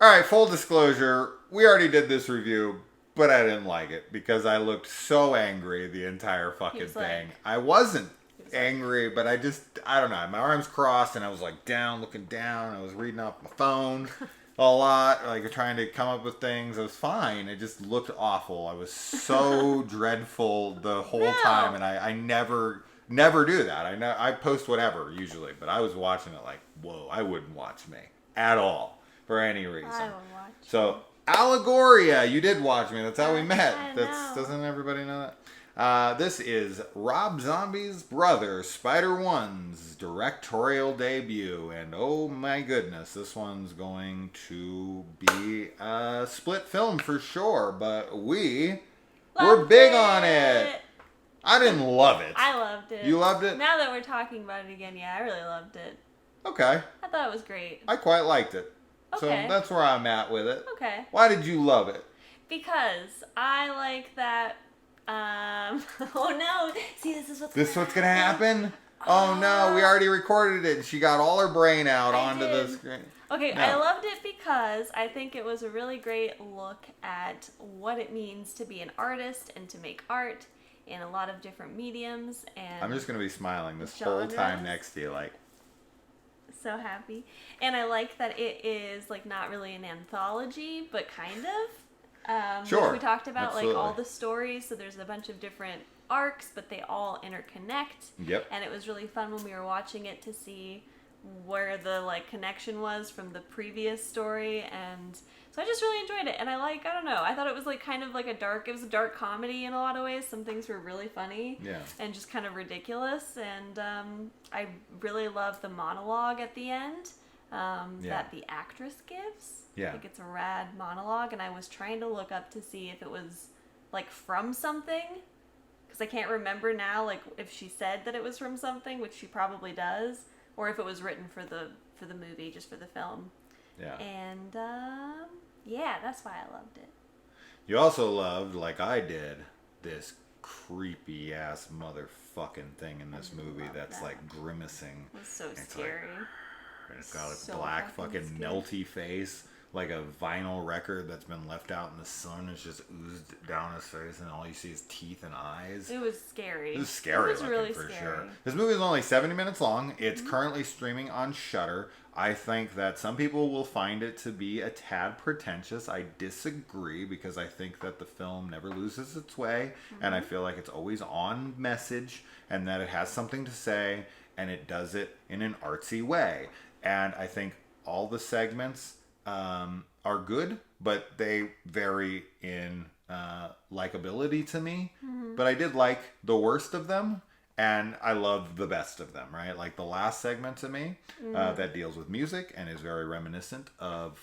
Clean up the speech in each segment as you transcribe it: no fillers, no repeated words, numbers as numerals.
All right, full disclosure, we already did this review, but I didn't like it because I looked so angry the entire fucking thing. I wasn't angry, but I don't know. My arms crossed and I was like looking down. I was reading off my phone a lot, like trying to come up with things. I was fine. It just looked awful. I was so dreadful the whole time, and I never do that. I post whatever usually, but I was watching it like, whoa, I wouldn't watch me at all for any reason. I will watch. So Allegoria, you did watch me. That's how we met. Doesn't everybody know that? This is Rob Zombie's brother, Spider-One's directorial debut. And oh my goodness, this one's going to be a split film for sure. But we're big on it. I didn't love it. I loved it. You loved it? Now that we're talking about it again, yeah, I really loved it. Okay. I thought it was great. I quite liked it. Okay. So that's where I'm at with it. Okay. Why did you love it? Because I like that. Oh no! See, this is what's gonna happen. Oh no! We already recorded it, and she got all her brain out onto the screen. Okay, no. I loved it because I think it was a really great look at what it means to be an artist and to make art in a lot of different mediums. And I'm just gonna be smiling this whole time next to you, like. So happy. And I like that it is like not really an anthology, but kind of. Sure. Which we talked about, Absolutely. like all the stories. So there's a bunch of different arcs, but they all interconnect. Yep. And it was really fun when we were watching it to see where the like connection was from the previous story. And so I just really enjoyed it. And I don't know, I thought it was like kind of like it was a dark comedy in a lot of ways. Some things were really funny. Yeah. And just kind of ridiculous. And I really love the monologue at the end that the actress gives. Yeah. I think it's a rad monologue. And I was trying to look up to see if it was like from something. Because I can't remember now, like if she said that it was from something, which she probably does, or if it was written for the movie, just for the film. Yeah. And yeah, that's why I loved it. You also loved, like I did, this creepy ass motherfucking thing in this movie that's like grimacing. It was so scary. And it's got a black fucking melty face, like a vinyl record that's been left out in the sun. It's just oozed down his face, and all you see is teeth and eyes. It was scary. It was scary. It was really for sure. This movie is only 70 minutes long. It's currently streaming on Shudder. I think that some people will find it to be a tad pretentious. I disagree because I think that the film never loses its way, and I feel like it's always on message, and that it has something to say, and it does it in an artsy way. And I think all the segments are good, but they vary in likability to me. But I did like the worst of them, and I loved the best of them, right? Like the last segment to me that deals with music and is very reminiscent of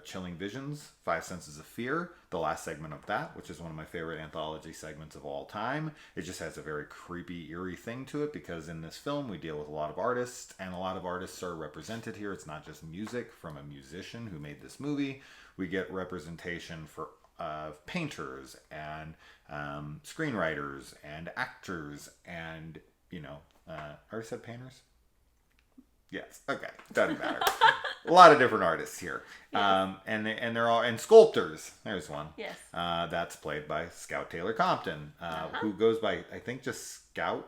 Chilling Visions, Five Senses of Fear. The last segment of that, which is one of my favorite anthology segments of all time. It just has a very creepy, eerie thing to it because in this film we deal with a lot of artists, and a lot of artists are represented here. It's not just music from a musician who made this movie. We get representation for painters and screenwriters and actors and, I already said painters? Yes. Okay. Doesn't matter. A lot of different artists here. Yes. And they're all, and sculptors. There's one. Yes. That's played by Scout Taylor Compton, who goes by, I think, just Scout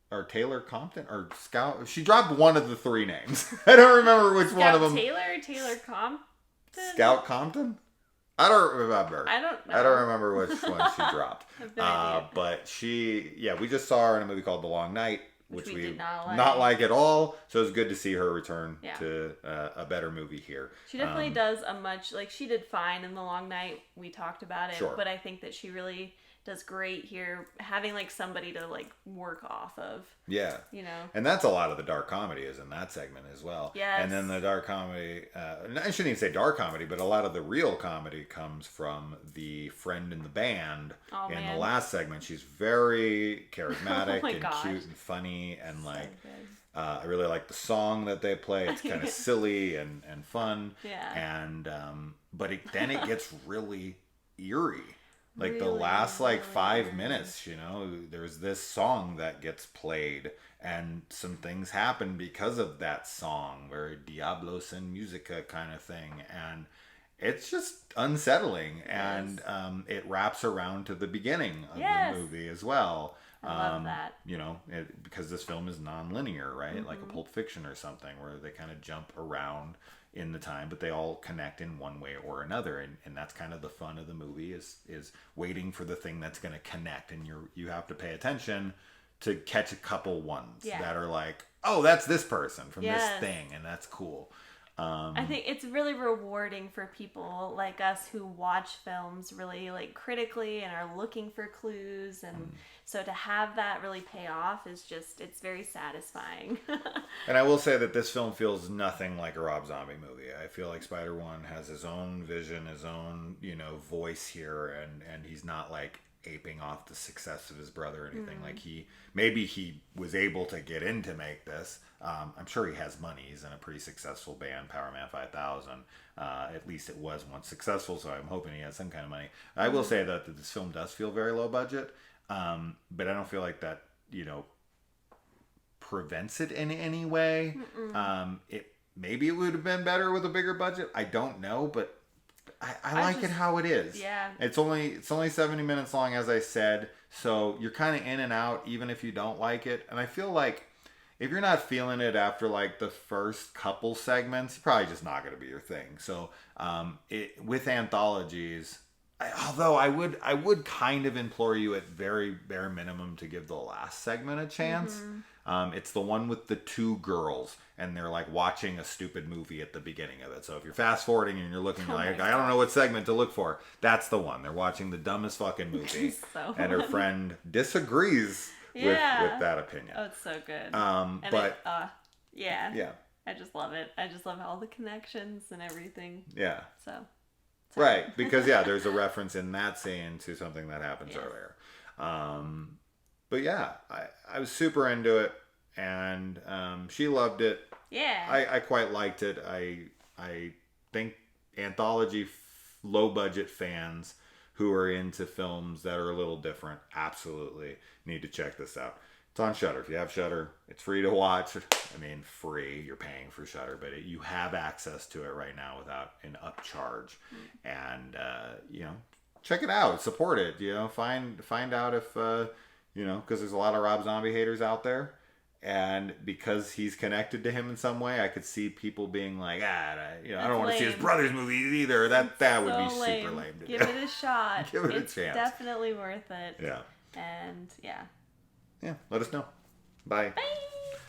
or Taylor Compton or Scout. She dropped one of the three names. I don't remember which one of them. Taylor Compton? Scout Compton? I don't remember. I don't know. I don't remember which one she dropped. I have no idea. But we just saw her in a movie called The Long Night, which we did not like at all. So it's good to see her return to a better movie here. She definitely does she did fine in The Long Night. We talked about it. Sure. But I think that she really does great here, having like somebody to like work off of. Yeah. And that's a lot of the dark comedy is in that segment as well. Yes. And then the dark comedy, I shouldn't even say dark comedy, but a lot of the real comedy comes from the friend in the band the last segment. She's very charismatic and cute and funny and I really like the song that they play. It's kind of silly and fun. Yeah. And but then it gets really eerie. Like really, the last 5 minutes, there's this song that gets played and some things happen because of that song, very Diablos and Musica kind of thing. it's just unsettling, and it wraps around to the beginning of the movie as well. I love that. You know, because this film is non-linear, right? Like a Pulp Fiction or something, where they kind of jump around in the time, but they all connect in one way or another, and that's kind of the fun of the movie is waiting for the thing that's going to connect, and you have to pay attention to catch a couple ones that are like, oh, that's this person from this thing, and that's cool. I think it's really rewarding for people like us who watch films really like critically and are looking for clues, and so to have that really pay off is just, it's very satisfying. And I will say that this film feels nothing like a Rob Zombie movie. I feel like Spider-1 has his own vision, his own, voice here, and he's not like aping off the success of his brother or anything. Like maybe he was able to get in to make this. I'm sure he has money. He's in a pretty successful band, Powerman 5000. At least it was once successful, so I'm hoping he has some kind of money. I will say that this film does feel very low budget, but I don't feel like that, prevents it in any way. Maybe it would have been better with a bigger budget. I don't know, but I like it how it is. Yeah. It's only 70 minutes long, as I said, so you're kind of in and out even if you don't like it. And I feel like if you're not feeling it after like the first couple segments, it's probably just not going to be your thing. So with anthologies, although I would kind of implore you at very bare minimum to give the last segment a chance. It's the one with the two girls, and they're like watching a stupid movie at the beginning of it. So if you're fast forwarding and you're looking, you're like, I don't know what segment to look for. That's the one. They're watching the dumbest fucking movie, and her friend disagrees with that opinion. Oh, it's so good. Yeah. I just love it. I just love all the connections and everything. Yeah. So. Right, because there's a reference in that scene to something that happens earlier. But yeah, I was super into it, and she loved it. Yeah. I quite liked it. I think anthology low budget fans who are into films that are a little different absolutely need to check this out. It's on Shudder. If you have Shudder, it's free to watch. I mean, free. You're paying for Shudder, but you have access to it right now without an upcharge. And check it out. Support it. Find out if because there's a lot of Rob Zombie haters out there, and because he's connected to him in some way, I could see people being like, I don't want to see his brother's movies either. That would be super lame to Give it a shot. Give it it's a chance. Definitely worth it. Yeah. And Yeah, let us know. Bye. Bye.